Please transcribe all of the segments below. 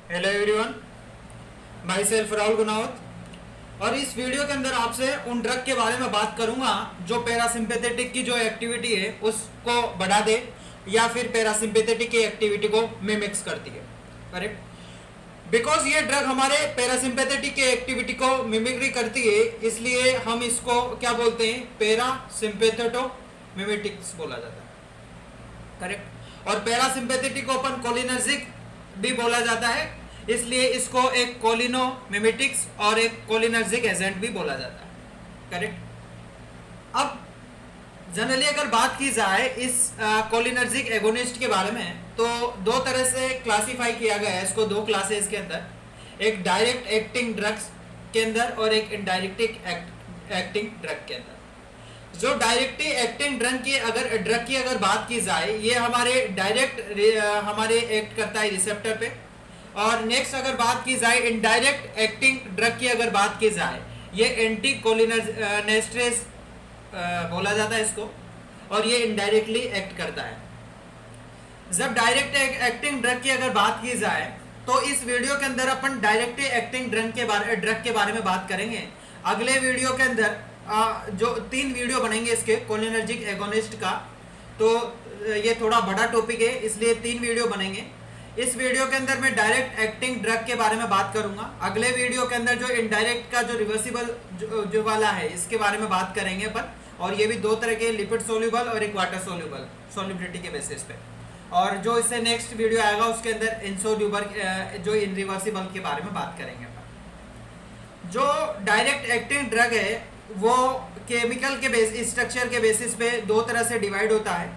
Hello everyone, my self Rahul Gunawat. और इस video के अंदर आपसे उन ड्रग के बारे में बात करूंगा जो पैरासिम्पेथेटिक की जो एक्टिविटी है उसको बढ़ा दे या फिर पैरासिम्पेथेटिक की एक्टिविटी को मिमिक्स करती है। करेक्ट। बिकॉज ये ड्रग हमारे पैरासिम्पेथेटिक की एक्टिविटी को मिमिक्री करती है, इसलिए हम इसको क्या बोलते हैं, पैरासिम्पेथेटो मिमेटिक्स बोला जाता है। करेक्ट। और पैरासिम्पेथेटिक को अपन कोलिनर्जिक भी बोला जाता है, इसलिए इसको एक कोलिनो मिमेटिक्स और एक कोलिनर्जिक एजेंट भी बोला जाता है। करेक्ट। अब जनरली अगर बात की जाए इस कोलिनर्जिक एगोनिस्ट के बारे में, तो दो तरह से क्लासिफाई किया गया है इसको, दो क्लासेस के अंदर, एक डायरेक्ट एक्टिंग ड्रग्स के अंदर और एक इनडायरेक्ट एक्टिंग ड्रग के अंदर। जो डायरेक्टली एक्टिंग ड्रग की अगर बात की जाए, ये हमारे डायरेक्ट हमारे एक्ट करता है रिसेप्टर पे। और नेक्स्ट अगर बात की जाए इनडायरेक्ट एक्टिंग ड्रग की अगर बात की जाए, ये एंटी कोलिनर्जिक बोला जाता है इसको, और ये इनडायरेक्टली एक्ट करता है। जब डायरेक्ट एक्टिंग ड्रग की अगर बात की जाए, तो इस वीडियो के अंदर अपन डायरेक्टली एक्टिंग ड्रग के बारे में बात करेंगे। अगले वीडियो के अंदर जो 3 वीडियो बनेंगे इसके कोलिनर्जिक एगोनिस्ट का, तो ये थोड़ा बड़ा टॉपिक है, इसलिए 3 वीडियो बनेंगे। इस वीडियो के अंदर मैं डायरेक्ट एक्टिंग ड्रग के बारे में बात करूंगा। अगले वीडियो के अंदर जो इनडायरेक्ट का जो रिवर्सिबल जो वाला है, इसके बारे में बात करेंगे अपन। और ये भी 2 तरह के, लिपिड सोल्यूबल और एक वाटर सोल्यूबल, सोल्युबिलिटी के बेसिस पे। और जो इससे नेक्स्ट वीडियो आएगा उसके अंदर इनसोल्यूबल जो इनरिवर्सिबल के बारे में बात करेंगे अपन। जो डायरेक्ट एक्टिंग ड्रग है वो केमिकल के स्ट्रक्चर के बेसिस पे 2 तरह से डिवाइड होता है,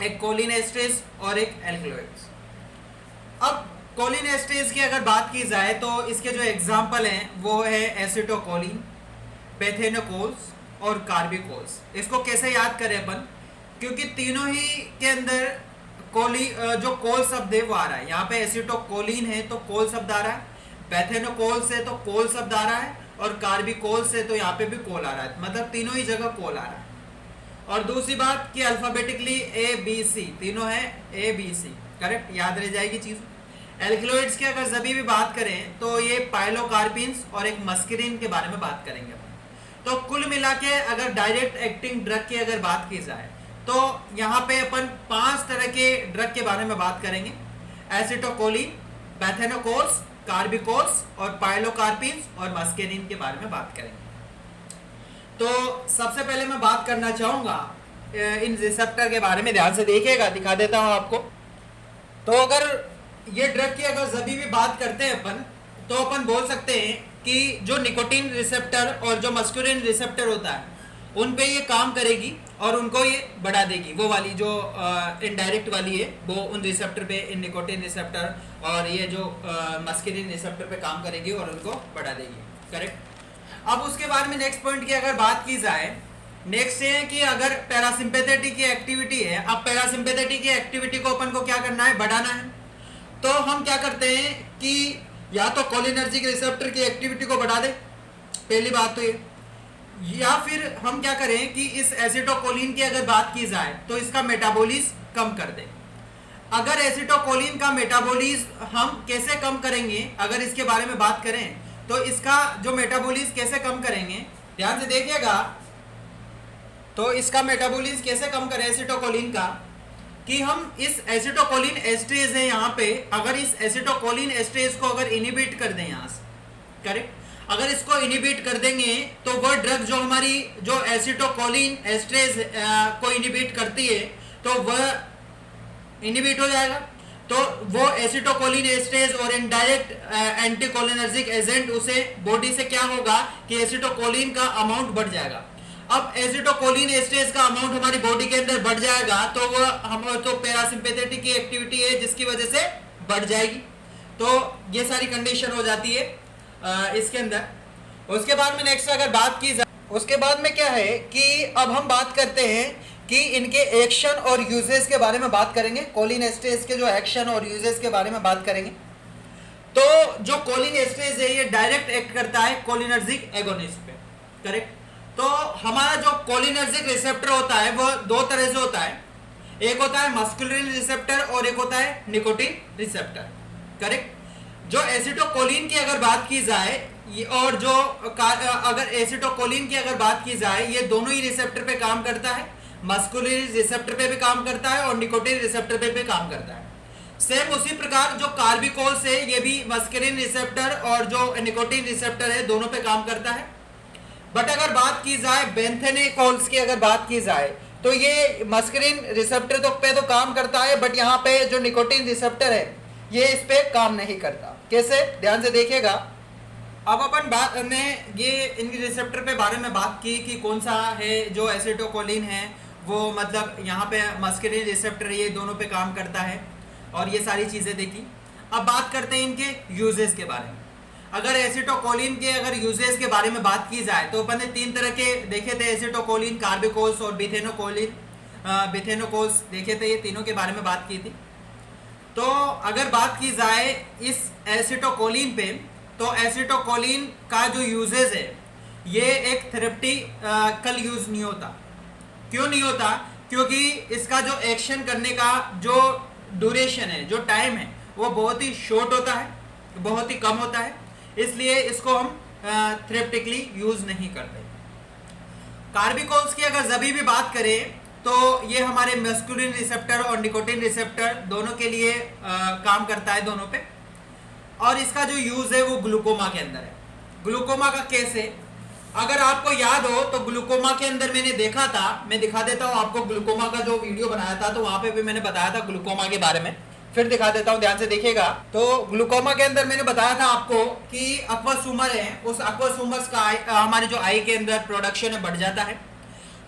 एक कोलिन एस्ट्रेज और एक एल्कलॉइड्स। अब कोलिन एस्ट्रेज की अगर बात की जाए तो इसके जो एग्जाम्पल हैं वो है एसिटोकोलिन, बेथेनोकोल्स और कार्बिकोल्स। इसको कैसे याद करें अपन, क्योंकि तीनों ही के अंदर जो कोल शब्द है वो आ रहा है। यहाँ पे एसिटोकोलिन है तो कोल शब्द आ रहा है, बेथेनोकोल से तो कोल शब्द आ रहा है, और कार्बिकोल से तो यहाँ पे भी कोल आ रहा है, मतलब तीनों ही जगह कोल आ रहा है। और दूसरी बात कि अल्फाबेटिकली ए बी सी, तीनों है ए बी सी। करेक्ट, याद रह जाएगी चीज। एल्कलॉइड्स की अगर जब भी बात करें तो ये पाइलोकार्पिन्स और एक मस्करीन के बारे में बात करेंगे। तो कुल मिला के अगर डायरेक्ट एक्टिंग ड्रग की अगर बात की जाए, तो यहाँ पे अपन 5 तरह के ड्रग के बारे में बात करेंगे, एसिटोकोलिन, बेथेनोकोल्स, कार्बिकोल्स और पाइलोकार्पिन्स और मस्करीन के बारे में बात करेंगे। तो सबसे पहले मैं बात करना चाहूंगा इन रिसेप्टर के बारे में। ध्यान से देखिएगा, दिखा देता हूं आपको। तो अगर ये ड्रग की अगर जब भी बात करते हैं अपन, तो अपन बोल सकते हैं कि जो निकोटीन रिसेप्टर और जो मस्कुलिन रिसेप्टर होता है उन पे ये काम करेगी और उनको ये बढ़ा देगी। वो वाली जो इनडायरेक्ट वाली है वो उन रिसेप्टर पे, इन निकोटीन रिसेप्टर और ये जो मस्कुलिन रिसेप्टर पे काम करेगी और उनको बढ़ा देगी। करेक्ट। अब उसके बाद में नेक्स्ट पॉइंट की अगर बात की जाए, नेक्स्ट ये है कि अगर पैरासिम्पेथेटिक की एक्टिविटी है, अब पैरासिम्पेथेटिक की एक्टिविटी को अपन को क्या करना है, बढ़ाना है। तो हम क्या करते हैं कि या तो कोलिनर्जिक रिसेप्टर की एक्टिविटी को बढ़ा दे, पहली बात तो ये, या फिर हम क्या करें कि इस एसिटोकोलिन की अगर बात की जाए तो इसका मेटाबॉलिज्म कम कर दें। अगर एसिटोकोलिन का मेटाबॉलिज्म हम कैसे कम करेंगे, अगर इसके बारे में बात करें तो इसका जो मेटाबॉलिज्म कैसे कम करेंगे, ध्यान से देखिएगा। तो इसका मेटाबॉलिज्म कैसे कम करें एसिटोकोलिन का, कि हम इस एसिटोकोलिन एस्ट्रेज है यहाँ पे, अगर इस एसिटोकोलिन एस्ट्रेज को अगर इनिबिट कर दें यहाँ से, करेक्ट, अगर इसको इनिबिट कर देंगे तो वह ड्रग जो हमारी जो एसिटोकोलिन एस्ट्रेज को इनिबिट करती है तो वह इनिबिट हो जाएगा। तो वो एसिटोकोलिन एस्ट्रेज और इनडायरेक्ट एंटीकोलिनर्जिक एजेंट उसे बॉडी से क्या होगा कि एसिटोकोलिन का अमाउंट बढ़ जाएगा। अब एसिटोकोलिन एस्ट्रेज का अमाउंट हमारी बॉडी के अंदर बढ़ जाएगा तो वह हम तो पैरासिम्पेथेटिक की एक्टिविटी है जिसकी वजह से बढ़ जाएगी। तो ये सारी कंडीशन हो जाती है इसके अंदर। उसके बाद में नेक्स्ट अगर बात की जाए, उसके बाद में क्या है कि अब हम बात करते हैं कि इनके एक्शन और यूजेस के बारे में बात करेंगे। कोलिन एस्ट्रेज के जो एक्शन और यूजेस के बारे में बात करेंगे। तो जो कोलिन एस्ट्रेज है ये डायरेक्ट एक्ट करता है कोलिनर्जिक एगोनिस्ट पे। करेक्ट। तो हमारा जो कोलिनर्जिक रिसेप्टर होता है वो 2 तरह से होता है, एक होता है मस्कुलिन रिसेप्टर और एक होता है निकोटीन रिसेप्टर। करेक्ट। जो एसिटोकोलिन की अगर बात की जाए और जो अगर एसिटोकोलिन की अगर बात की जाए, ये दोनों ही रिसेप्टर पे काम करता है, मस्कुलिन रिसेप्टर पे भी काम करता है और निकोटिन रिसेप्टर पे भी काम करता है। सेम उसी प्रकार जो कार्बिकोल्स है ये भी मस्कुलिन रिसेप्टर और जो निकोटिन रिसेप्टर है दोनों पे काम करता है। बट अगर बात की जाए बेंथेनिकोल्स की अगर बात की जाए तो ये मस्कुलिन रिसेप्टर पे तो काम करता है, बट यहाँ पे जो निकोटिन रिसेप्टर है ये इस पे काम नहीं करता। कैसे, ध्यान से देखिएगा। अब अपन बात ने ये इन रिसेप्टर पे बारे में बात की कि कौन सा है जो एसिटोकोलिन है वो मतलब यहाँ पे मस्कुलिन रिसेप्टर ये दोनों पे काम करता है और ये सारी चीज़ें देखी। अब बात करते हैं इनके यूजेस के बारे में। अगर एसिटोकोलिन के अगर यूजेस के बारे में बात की जाए तो अपन ने 3 तरह के देखे थे, एसिटोकोलिन, कार्बिकोल्स और बिथेनोकोल्स देखे थे, ये तीनों के बारे में बात की थी। तो अगर बात की जाए इस एसिटोकोलिन पे, तो एसिटोकोलिन का जो यूजेस है ये एक थेरेप्टिकल यूज नहीं होता। क्यों नहीं होता? क्योंकि इसका जो एक्शन करने का जो ड्यूरेशन है, जो टाइम है, वो बहुत ही शॉर्ट होता है, बहुत ही कम होता है, इसलिए इसको हम थेरेप्टिकली यूज नहीं करते। कार्बिकोल्स की अगर जभी भी बात करें तो ये हमारे मस्कुलिन रिसेप्टर और निकोटिन रिसेप्टर दोनों के लिए काम करता है, दोनों पे। और इसका जो यूज है वो ग्लूकोमा के अंदर है। ग्लूकोमा का कैसे, अगर आपको याद हो तो ग्लूकोमा के अंदर मैंने देखा था, मैं दिखा देता हूँ आपको, ग्लूकोमा का जो वीडियो बनाया था तो वहां पे भी मैंने बताया था ग्लूकोमा के बारे में, फिर दिखा देता हूँ, ध्यान से देखिएगा। तो ग्लूकोमा के अंदर मैंने बताया था आपको कि अक्वासूमर है, उस अक्वासूमर्स का हमारे जो आई के अंदर प्रोडक्शन है बढ़ जाता है।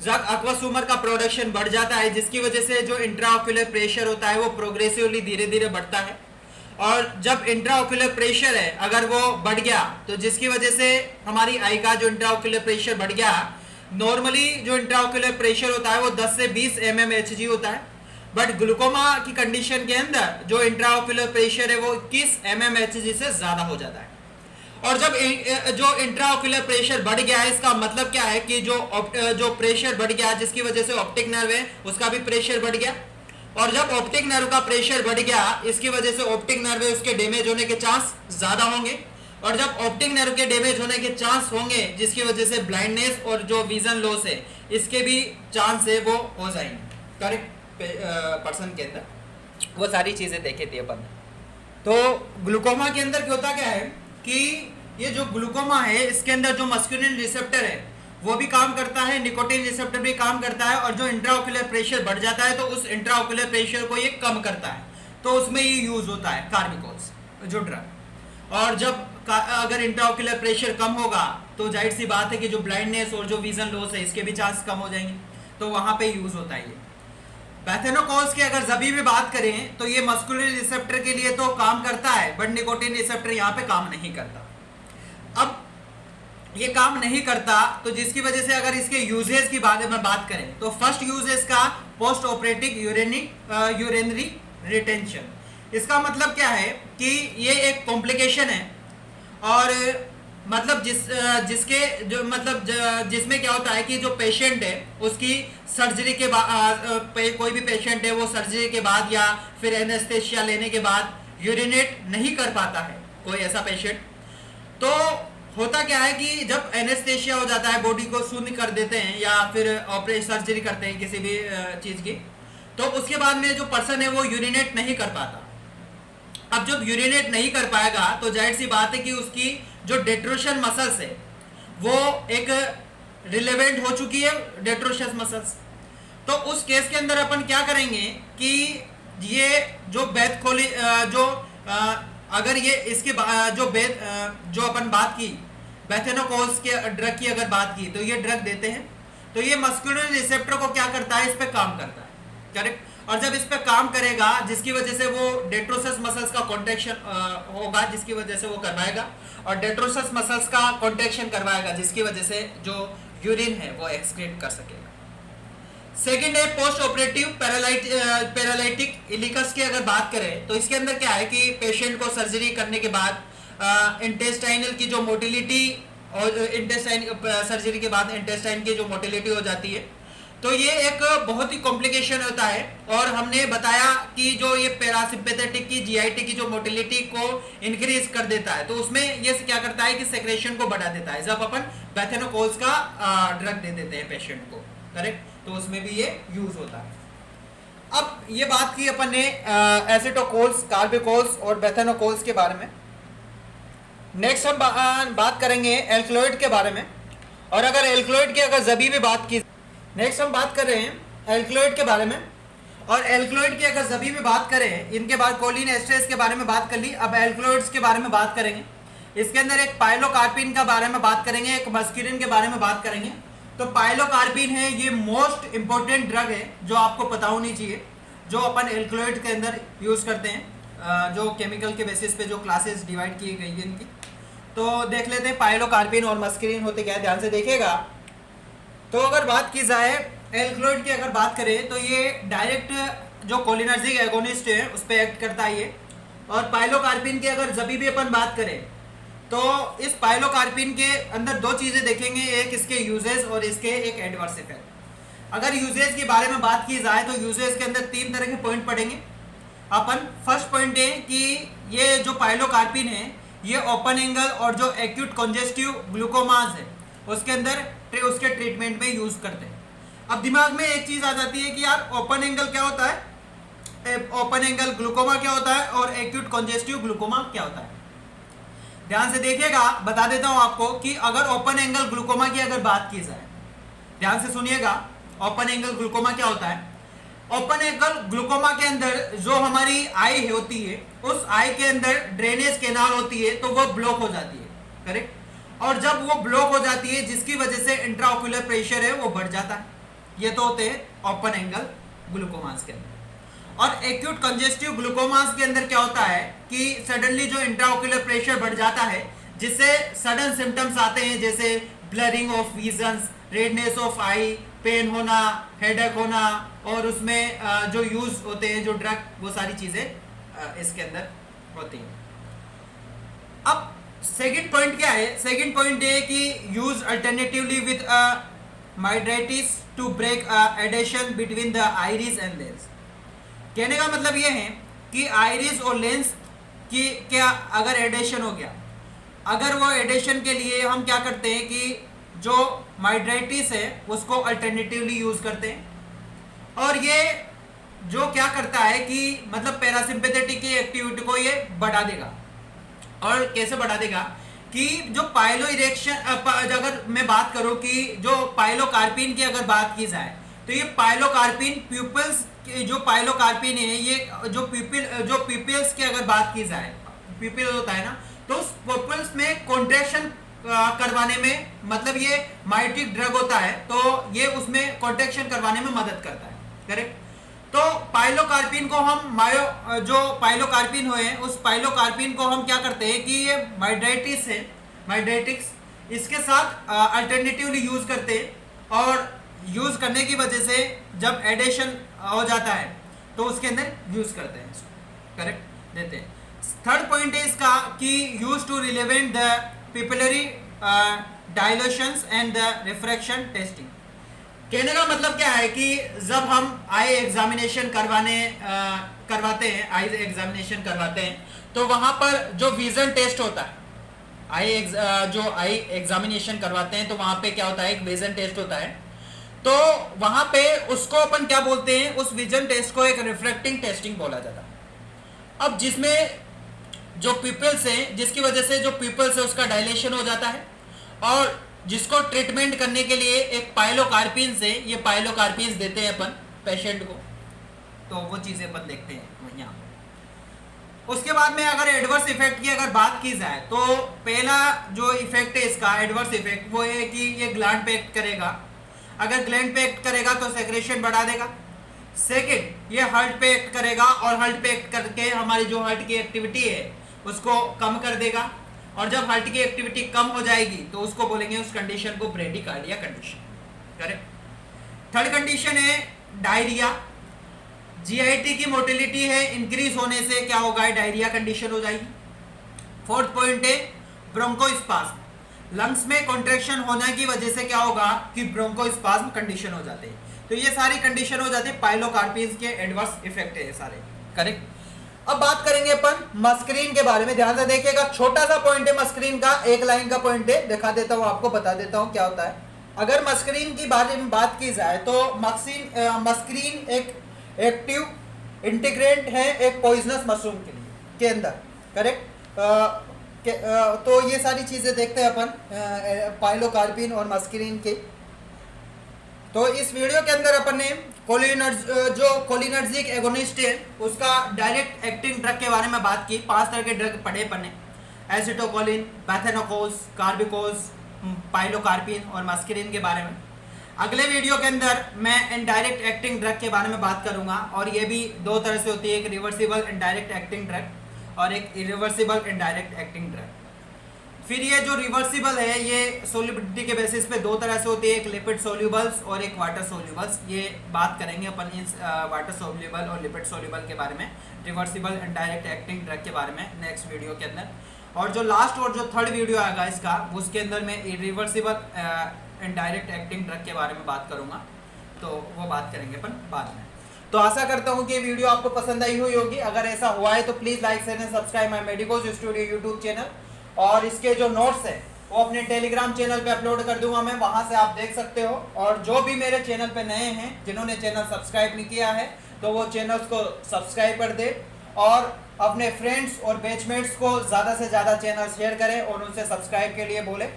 जब अक्वासूमर का प्रोडक्शन बढ़ जाता है जिसकी वजह से जो इंट्राओक्यूलर प्रेशर होता है वो प्रोग्रेसिवली धीरे धीरे बढ़ता है। और जब इंट्राओक्यूलर प्रेशर है अगर वो बढ़ गया तो जिसकी वजह से हमारी आई का जो इंट्राओक्यूलर प्रेशर बढ़ गया, नॉर्मली जो इंट्राओक्यूलर प्रेशर होता है वो 10 से 20 mmHg होता है, बट ग्लूकोमा की कंडीशन के अंदर जो इंट्राओक्यूलर प्रेशर है वो 21 mmHg से ज्यादा हो जाता है। और जब जो इंट्राओक्यूलर प्रेशर बढ़ गया है, इसका मतलब क्या है कि जो प्रेशर बढ़ गया जिसकी वजह से ऑप्टिक नर्व है उसका भी प्रेशर बढ़ गया। और जब ऑप्टिक नर्व का प्रेशर बढ़ गया इसकी वजह से ऑप्टिक नर्व है उसके डैमेज होने के चांस ज्यादा होंगे। और जब ऑप्टिक नर्व के डैमेज होने के चांस होंगे जिसकी वजह से ब्लाइंडनेस और जो विजन लॉस है इसके भी चांस है वो हो जाएंगे करेक्ट पर्सन के अंदर। वो सारी चीजें देखे थी अपन। तो ग्लूकोमा के अंदर क्या होता क्या है कि ये जो ग्लूकोमा है इसके अंदर जो मस्कुलिन रिसेप्टर है वो भी काम करता है, निकोटिन रिसेप्टर भी काम करता है, और जो इंट्राओक्यूलर प्रेशर बढ़ जाता है तो उस इंट्राओक्यूलर प्रेशर को ये कम करता है, तो उसमें ये यूज होता है कार्बिकोल्स जो ड्रग। और जब अगर इंट्राओक्यूलर प्रेशर कम होगा तो जाहिर सी बात है कि जो ब्लाइंडनेस और जो विजन लॉस है इसके भी चांस कम हो जाएंगे, तो वहां पे यूज होता है ये। बेथेनोकोल्स की अगर जभी भी बात करें तो ये मस्कुलिन रिसेप्टर के लिए तो काम करता है, बट निकोटिन रिसेप्टर यहाँ पे काम नहीं करता। अब ये काम नहीं करता तो जिसकी वजह से अगर इसके यूजेस की बारे में बात करें तो फर्स्ट यूज है इसका पोस्ट ऑपरेटिव यूरिनरी रिटेंशन। इसका मतलब क्या है कि ये एक कॉम्प्लिकेशन है, और मतलब जिसमें क्या होता है कि जो पेशेंट है उसकी सर्जरी के बाद, कोई भी पेशेंट है वो सर्जरी के बाद या फिर एनेस्थेशिया लेने के बाद यूरिनेट नहीं कर पाता है, कोई ऐसा पेशेंट। तो होता क्या है कि जब एनेस्थेशिया हो जाता है, बॉडी को शून्य कर देते हैं या फिर ऑपरेशन सर्जरी करते हैं किसी भी चीज की, तो उसके बाद में जो पर्सन है वो यूरिनेट नहीं कर पाता। अब जब यूरिनेट नहीं कर पाएगा तो जाहिर सी बात है कि उसकी जो डेट्रोशन मसल्स है वो एक रिलेवेंट हो चुकी है, डेट्रोशस मसल्स। तो उस केस के अंदर अपन क्या करेंगे कि ये जो बेथ खोली जो अगर ये इसके जो अपन बात की बेथेनोकोल्स के ड्रग की अगर बात की तो ये ड्रग देते हैं, तो ये मस्कुलिन रिसेप्टर को क्या करता है, इस पे काम करता है, करेक्ट। और जब इस पे काम करेगा जिसकी वजह से वो डेट्रोसस मसल्स का कॉन्ट्रैक्शन होगा जिसकी वजह से वो करवाएगा, और डेट्रोसस मसल्स का कॉन्ट्रैक्शन करवाएगा जिसकी वजह से जो यूरिन है वो एक्सक्रीट कर सकेगा। सेकेंड है पोस्ट ऑपरेटिव पैरालिटिक इलिकस की अगर बात करें तो इसके अंदर क्या है कि पेशेंट को सर्जरी करने के बाद इंटेस्टाइनल की जो मोटिलिटी और इंटेस्टाइन सर्जरी के बाद इंटेस्टाइन की जो मोटिलिटी हो जाती है, तो ये एक बहुत ही कॉम्प्लिकेशन होता है, और हमने बताया कि जो ये पैरासिम्पेथेटिक की जीआईटी की जो मोटिलिटी को इंक्रीज कर देता है, तो उसमें ये क्या करता है कि सेक्रेशन को बढ़ा देता है जब अपन बेथेनोकोल्स का ड्रग दे देते हैं पेशेंट को, करेक्ट। तो उसमें भी ये यूज होता है। अब ये बात की अपन ने एसिटोकोल्स, कार्बिकोल्स और बेथेनोकोल्स के बारे में। नेक्स्ट हम बात करेंगे एल्कलॉइड के बारे में। और अगर एल्कलॉइड की अगर जभी भी बात की, नेक्स्ट हम बात कर रहे हैं एल्कलॉइड के बारे में। और एल्कलॉइड की अगर जभी भी बात करें, इनके बाद कोलिन एस्टर्स के बारे में बात कर ली, अब एल्कलॉइड्स के बारे में बात करेंगे। इसके अंदर एक पाइलोकार्पिन के बारे में बात करेंगे, एक मस्क्यूरिन के बारे में बात करेंगे। तो पाइलोकार्पिन है, ये मोस्ट इंपॉर्टेंट ड्रग है जो आपको पता होनी चाहिए, जो अपन एल्कलॉइड के अंदर यूज करते हैं, जो केमिकल के बेसिस पे जो क्लासेस डिवाइड की गई है इनकी। तो देख लेते हैं पाइलोकार्पिन और मस्क्यूरिन होते क्या है, ध्यान से देखिएगा। तो अगर बात की जाए एल्कलॉइड की, अगर बात करें तो ये डायरेक्ट जो कोलिनर्जिक एगोनिस्ट है उस पर एक्ट करता है ये। और पाइलोकार्पिन की अगर जब भी अपन बात करें तो इस पाइलोकार्पिन के अंदर दो चीज़ें देखेंगे, एक इसके यूजेस और इसके एक एडवर्स इफेक्ट। अगर यूजेस के बारे में बात की जाए तो यूजेस के अंदर 3 तरह के पॉइंट पढ़ेंगे अपन। फर्स्ट पॉइंट है कि ये जो पाइलोकार्पिन है ये ओपन एंगल और जो एक्यूट कॉन्जेस्टिव ग्लूकोमाज है उसके अंदर उसके ट्रीटमेंट में यूज करते हैं। अब दिमाग में एक चीज आ जाती है कि यार ओपन एंगल क्या होता है, ओपन एंगल ग्लूकोमा क्या होता है और एक्यूट कॉन्जेस्टिव ग्लूकोमा क्या होता है। ध्यान से देखिएगा, बता देता हूं आपको कि अगर ओपन एंगल ग्लूकोमा की अगर बात की जाए, ध्यान से सुनिएगा, ओपन एंगल ग्लूकोमा क्या होता है। ओपन एंगल ग्लूकोमा के अंदर जो हमारी आई होती है, उस आई के अंदर ड्रेनेज कैनाल होती है, तो वो ब्लॉक हो जाती है, करेक्ट। और जब वो ब्लॉक हो जाती है जिसकी वजह से इंट्राओक्यूलर प्रेशर है वो बढ़ जाता है। ये तो होते हैं ओपन एंगल ग्लूकोमास के अंदर। और एक्यूट कंजेस्टिव ग्लूकोमास के अंदर क्या होता है कि सडनली जो इंट्राओक्यूलर प्रेशर बढ़ जाता है जिससे सडन सिम्टम्स आते हैं, जैसे blurring of visions, redness of eye, pain होना, हेडेक होना, और उसमें जो यूज होते हैं जो ड्रग, वो सारी चीजें इसके अंदर होती हैं। अब सेकंड पॉइंट क्या है, सेकंड पॉइंट है कि use alternatively with mydriatics to break adhesion between the iris and lens. कहने का मतलब ये है कि आइरिस और लेंस की क्या अगर एडेशन हो गया, अगर वो एडेशन के लिए हम क्या करते हैं कि जो माइड्राइटिस है उसको अल्टरनेटिवली यूज करते हैं। और ये जो क्या करता है कि मतलब पैरासिम्पेथेटिक की एक्टिविटी को ये बढ़ा देगा। और कैसे बढ़ा देगा कि जो पाइलो इरेक्शन, अगर मैं बात करूं कि जो पाइलोकार्पिन की अगर बात की जाए तो ये पाइलोकार्पिन प्यूपल्स, जो पाइलोकार्पिन है ये जो प्यूपिल्स की अगर बात की जाए, प्यूपिल होता है ना, तो उस प्यूपिल्स में कॉन्ट्रैक्शन करवाने में, मतलब ये माइटिक ड्रग होता है तो ये उसमें कॉन्ट्रैक्शन करवाने में मदद करता है, करेक्ट। तो पाइलोकार्पिन को हम जो पाइलोकार्पिन हुए उस पाइलोकार्पिन को हम क्या करते हैं कि ये माइड्राइटिस है, माइड्राइटिक्स, इसके साथ अल्टरनेटिवली यूज करते हैं। और यूज करने की वजह से जब एडेशन हो जाता है तो उसके अंदर यूज करते हैं, करेक्ट, देते हैं। थर्ड पॉइंट है इसका कि use to relevant the pupillary dilations and the refraction testing. कहने का मतलब क्या है कि जब हम आई एग्जामिनेशन करवाते हैं, आई एग्जामिनेशन करवाते हैं, तो वहां पर जो विजन टेस्ट होता है, जो आई एग्जामिनेशन करवाते हैं तो वहां पे क्या होता है, एक विजन टेस्ट होता है। तो वहां पे उसको अपन क्या बोलते हैं, उस विजन टेस्ट को एक रिफ्रैक्टिंग टेस्टिंग बोला जाता है। अब जिसमें जो पीपल्स हैं, जिसकी वजह से जो पीपल्स है उसका डायलेशन हो जाता है, और जिसको ट्रीटमेंट करने के लिए एक पाइलोकार्पिन से, ये पाइलोकार्पिन देते हैं अपन पेशेंट को, तो वो चीजें अपन देखते हैं यहाँ। उसके बाद में अगर एडवर्स इफेक्ट की अगर बात की जाए तो पहला जो इफेक्ट है इसका एडवर्स इफेक्ट वो है कि ये ग्लैंड पे एक्ट करेगा। अगर ग्लैंड पे एक्ट करेगा तो सेक्रेशन बढ़ा देगा। सेकंड, ये हार्ट पे एक्ट करेगा और हार्ट पे एक्ट करके हमारी जो हार्ट की एक्टिविटी है उसको कम कर देगा। और जब हार्ट की एक्टिविटी कम हो जाएगी तो उसको बोलेंगे उस कंडीशन को bradycardia condition, correct. Third condition है डायरिया। जीआईटी की मोटिलिटी है इंक्रीज होने से क्या होगा, डायरिया कंडीशन हो जाएगी। फोर्थ पॉइंट है ब्रोंकोस्पाज्म। लंग्स में कॉन्ट्रैक्शन होने की वजह से क्या होगा कि ब्रोंकोस्पाज्म कंडीशन हो जाते हैं। तो ये सारी कंडीशन हो जाती है पाइलोकार्पिन के एडवर्स इफेक्ट है ये सारे, करेक्ट। अब बात करेंगे अपन मस्करीन के बारे में, ध्यान से देखिएगा, छोटा सा पॉइंट है मस्करीन का, एक लाइन का पॉइंट है, दिखा देता हूं आपको, बता देता हूं क्या होता है। अगर मस्करीन की बारे में बात की जाए तो मस्करीन एक एक्टिव इंटीग्रेंट है एक पॉइजनस मशरूम के लिए के अंदर, करेक्ट। तो ये सारी चीजें देखते हैं अपन पाइलोकार्पिन और मस्करीन की। तो इस वीडियो के अंदर अपन ने कोलिनर्जिक एगोनिस्ट है उसका डायरेक्ट एक्टिंग ड्रग के बारे में बात की। 5 तरह के ड्रग पढ़े अपन ने, एसिटोकोलिन, पैथेनोकोस, कार्बिकोस, पाइलोकार्पिन और मस्करीन के बारे में। अगले वीडियो के अंदर मैं इनडायरेक्ट एक्टिंग ड्रग के बारे में बात करूंगा, और ये भी 2 तरह से होती है, एक रिवर्सिबल इनडायरेक्ट एक्टिंग ड्रग और एक इरिवर्सिबल इनडायरेक्ट एक्टिंग ड्रग। फिर ये जो रिवर्सिबल है ये सोल्युबिलिटी के बेसिस पे 2 तरह से होती है, एक लिपिड सोल्यूबल्स और एक वाटर सोल्यूबल्स। ये बात करेंगे अपन इस वाटर सोल्यूबल और लिपिड सोल्यूबल के बारे में, रिवर्सिबल इनडायरेक्ट एक्टिंग ड्रग के बारे में नेक्स्ट वीडियो के अंदर। और जो लास्ट और जो थर्ड वीडियो आएगा इसका, उसके अंदर मैं रिवर्सिबल इनडायरेक्ट एक्टिंग ड्रग के बारे में बात करूंगा, तो वो बात करेंगे अपन बाद में। तो आशा करता हूँ कि वीडियो आपको पसंद आई हुई होगी। अगर ऐसा हुआ है तो please like share and subscribe my medicos studio YouTube channel, और इसके जो नोट्स है वो अपने टेलीग्राम चैनल पे अपलोड कर दूंगा मैं, वहां से आप देख सकते हो। और जो भी मेरे चैनल पे नए हैं, जिन्होंने चैनल सब्सक्राइब नहीं किया है, तो वो चैनल्स को सब्सक्राइब कर दे और अपने फ्रेंड्स और बैचमेट्स को ज़्यादा से ज़्यादा चैनल शेयर करें और उनसे सब्सक्राइब के लिए बोले।